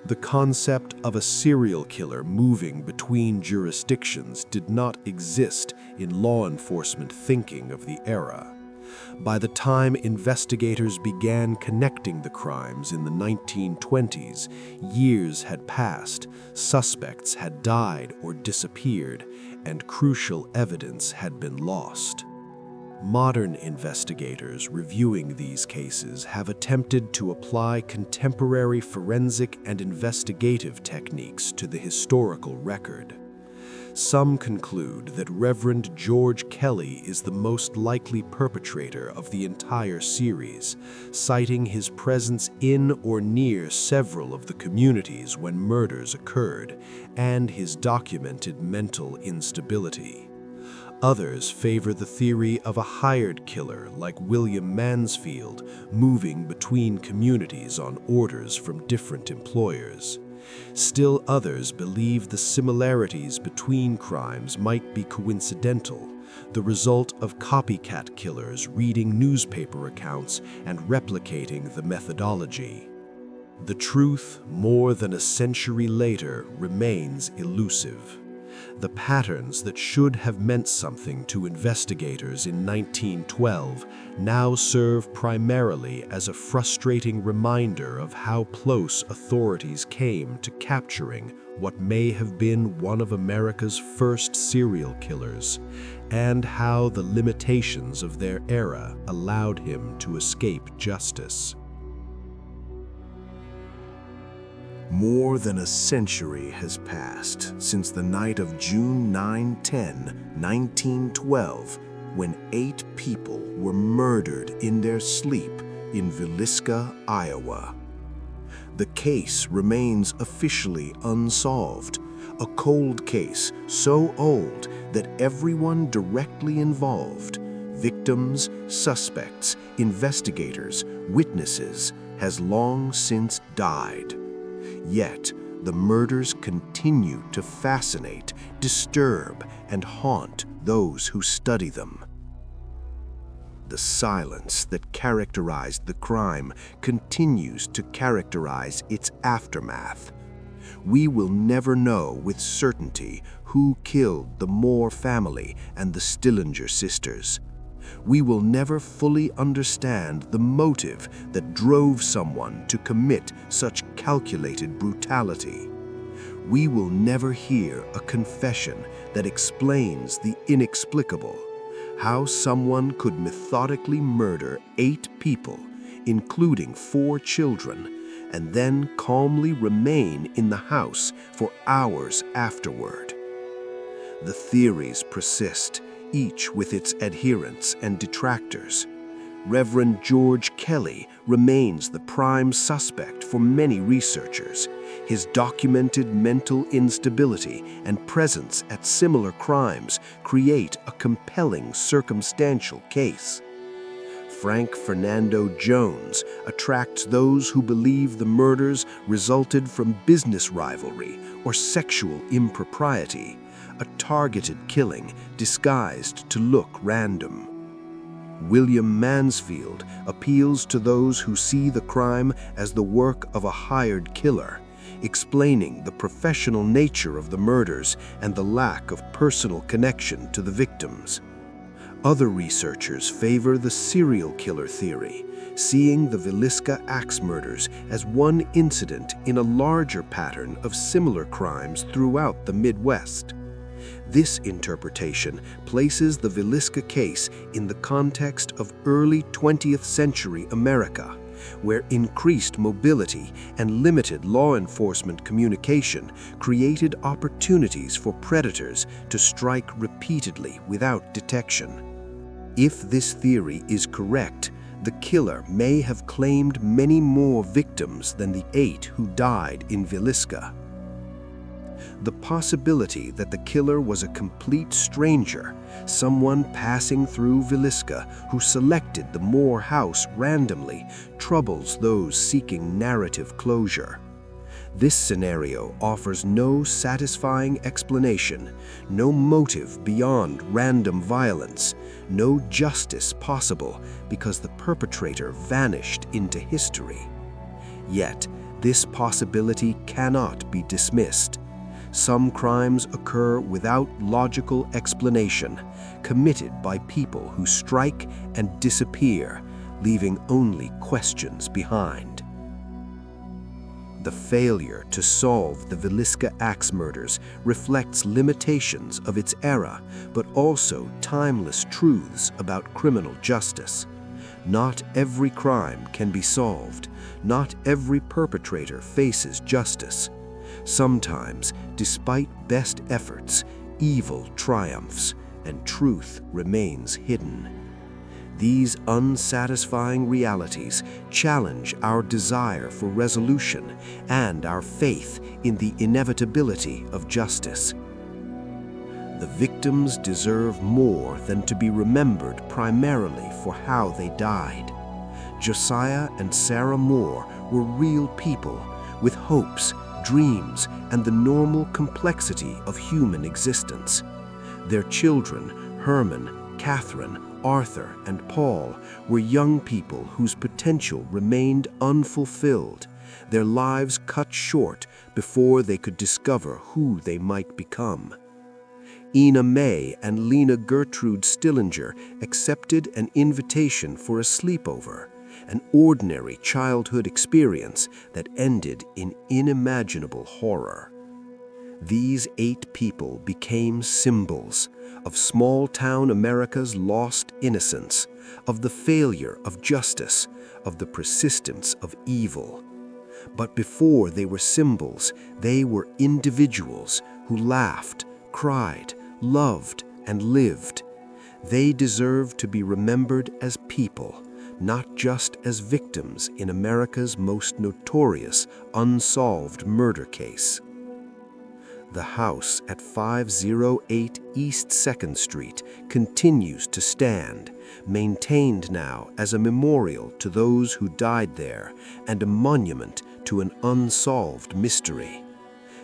[SPEAKER 5] The concept of a serial killer moving between jurisdictions did not exist in law enforcement thinking of the era. By the time investigators began connecting the crimes in the 1920s, years had passed, suspects had died or disappeared, and crucial evidence had been lost. Modern investigators reviewing these cases have attempted to apply contemporary forensic and investigative techniques to the historical record. Some conclude that Reverend George Kelly is the most likely perpetrator of the entire series, citing his presence in or near several of the communities when murders occurred, and his documented mental instability. Others favor the theory of a hired killer like William Mansfield, moving between communities on orders from different employers. Still others believe the similarities between crimes might be coincidental, the result of copycat killers reading newspaper accounts and replicating the methodology. The truth, more than a century later, remains elusive. The patterns that should have meant something to investigators in 1912 now serve primarily as a frustrating reminder of how close authorities came to capturing what may have been one of America's first serial killers, and how the limitations of their era allowed him to escape justice.
[SPEAKER 2] More than a century has passed since the night of June 9-10, 1912, when 8 people were murdered in their sleep in Villisca, Iowa. The case remains officially unsolved, a cold case so old that everyone directly involved, victims, suspects, investigators, witnesses, has long since died. Yet, the murders continue to fascinate, disturb, and haunt those who study them. The silence that characterized the crime continues to characterize its aftermath. We will never know with certainty who killed the Moore family and the Stillinger sisters. We will never fully understand the motive that drove someone to commit such calculated brutality. We will never hear a confession that explains the inexplicable, how someone could methodically murder 8 people, including 4 children, and then calmly remain in the house for hours afterward. The theories persist, each with its adherents and detractors. Reverend George Kelly remains the prime suspect for many researchers.
[SPEAKER 4] His documented mental instability and presence at similar crimes create a compelling circumstantial case. Frank Fernando Jones attracts those who believe the murders resulted from business rivalry or sexual impropriety, a targeted killing disguised to look random. William Mansfield appeals to those who see the crime as the work of a hired killer, explaining the professional nature of the murders and the lack of personal connection to the victims. Other researchers favor the serial killer theory, seeing the Villisca Axe Murders as one incident in a larger pattern of similar crimes throughout the Midwest. This interpretation places the Villisca case in the context of early 20th century America, where increased mobility and limited law enforcement communication created opportunities for predators to strike repeatedly without detection. If this theory is correct, the killer may have claimed many more victims than the 8 who died in Villisca. The possibility that the killer was a complete stranger, someone passing through Villisca who selected the Moore house randomly, troubles those seeking narrative closure. This scenario offers no satisfying explanation, no motive beyond random violence, no justice possible because the perpetrator vanished into history. Yet, this possibility cannot be dismissed. Some crimes occur without logical explanation, committed by people who strike and disappear, leaving only questions behind. The failure to solve the Villisca Axe Murders reflects limitations of its era, but also timeless truths about criminal justice. Not every crime can be solved. Not every perpetrator faces justice. Sometimes, despite best efforts, evil triumphs and truth remains hidden. These unsatisfying realities challenge our desire for resolution and our faith in the inevitability of justice. The victims deserve more than to be remembered primarily for how they died. Josiah and Sarah Moore were real people with hopes, dreams, and the normal complexity of human existence. Their children, Herman, Catherine, Arthur, and Paul, were young people whose potential remained unfulfilled, their lives cut short before they could discover who they might become. Ina May and Lena Gertrude Stillinger accepted an invitation for a sleepover, an ordinary childhood experience that ended in unimaginable horror. These 8 people became symbols of small-town America's lost innocence, of the failure of justice, of the persistence of evil. But before they were symbols, they were individuals who laughed, cried, loved, and lived. They deserve to be remembered as people, not just as victims in America's most notorious unsolved murder case. The house at 508 East 2nd Street continues to stand, maintained now as a memorial to those who died there and a monument to an unsolved mystery.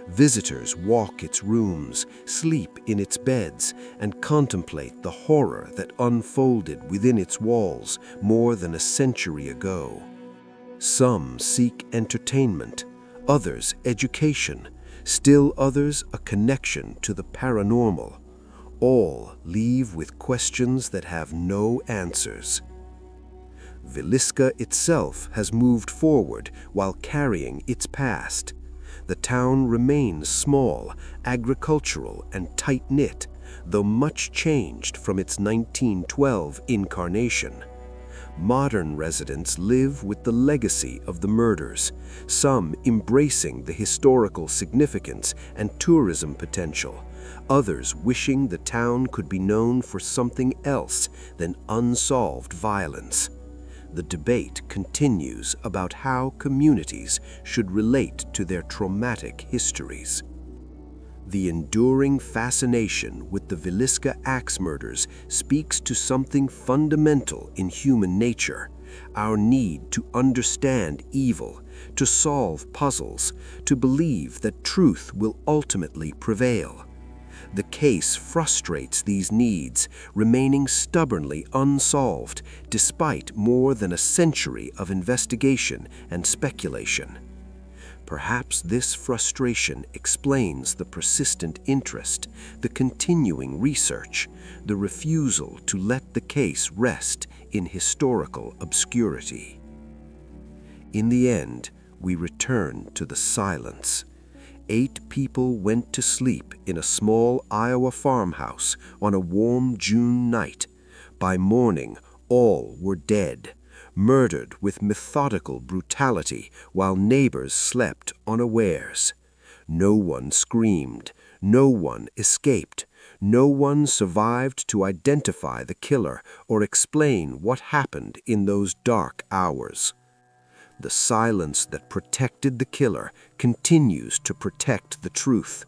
[SPEAKER 4] Visitors walk its rooms, sleep in its beds, and contemplate the horror that unfolded within its walls more than a century ago. Some seek entertainment, others education, still others a connection to the paranormal. All leave with questions that have no answers. Villisca itself has moved forward while carrying its past. The town remains small, agricultural, and tight-knit, though much changed from its 1912 incarnation. Modern residents live with the legacy of the murders, some embracing the historical significance and tourism potential, others wishing the town could be known for something else than unsolved violence. the debate continues about how communities should relate to their traumatic histories. The enduring fascination with the Villisca Axe Murders speaks to something fundamental in human nature: our need to understand evil, to solve puzzles, to believe that truth will ultimately prevail. The case frustrates these needs, remaining stubbornly unsolved despite more than a century of investigation and speculation. Perhaps this frustration explains the persistent interest, the continuing research, the refusal to let the case rest in historical obscurity. In the end, we return to the silence. 8 people went to sleep in a small Iowa farmhouse on a warm June night. By morning, all were dead, murdered with methodical brutality while neighbors slept unawares. No one screamed, no one escaped, no one survived to identify the killer or explain what happened in those dark hours. The silence that protected the killer continues to protect the truth.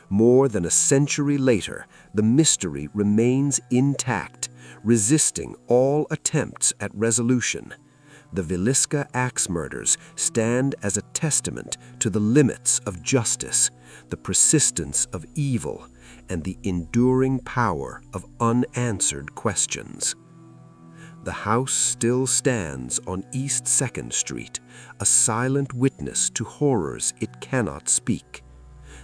[SPEAKER 4] More than a century later, the mystery remains intact, resisting all attempts at resolution. The Villisca Axe Murders stand as a testament to the limits of justice, the persistence of evil, and the enduring power of unanswered questions. The house still stands on East 2nd Street, a silent witness to horrors it cannot speak.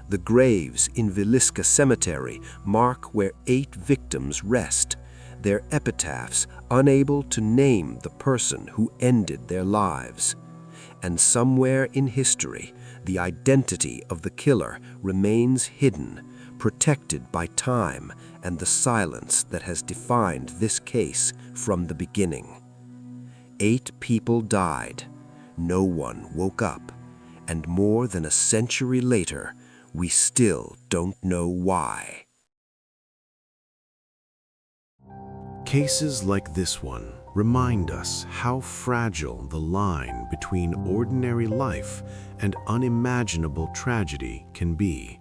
[SPEAKER 4] The graves in Villisca Cemetery mark where 8 victims rest, their epitaphs unable to name the person who ended their lives. And somewhere in history, the identity of the killer remains hidden, protected by time and the silence that has defined this case from the beginning. 8 people died, no one woke up, and more than a century later, we still don't know why.
[SPEAKER 2] Cases like this one remind us how fragile the line between ordinary life and unimaginable tragedy can be.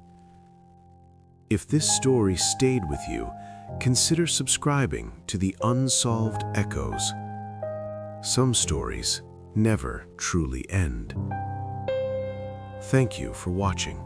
[SPEAKER 2] If this story stayed with you, consider subscribing to the Unsolved Echoes. Some stories never truly end. Thank you for watching.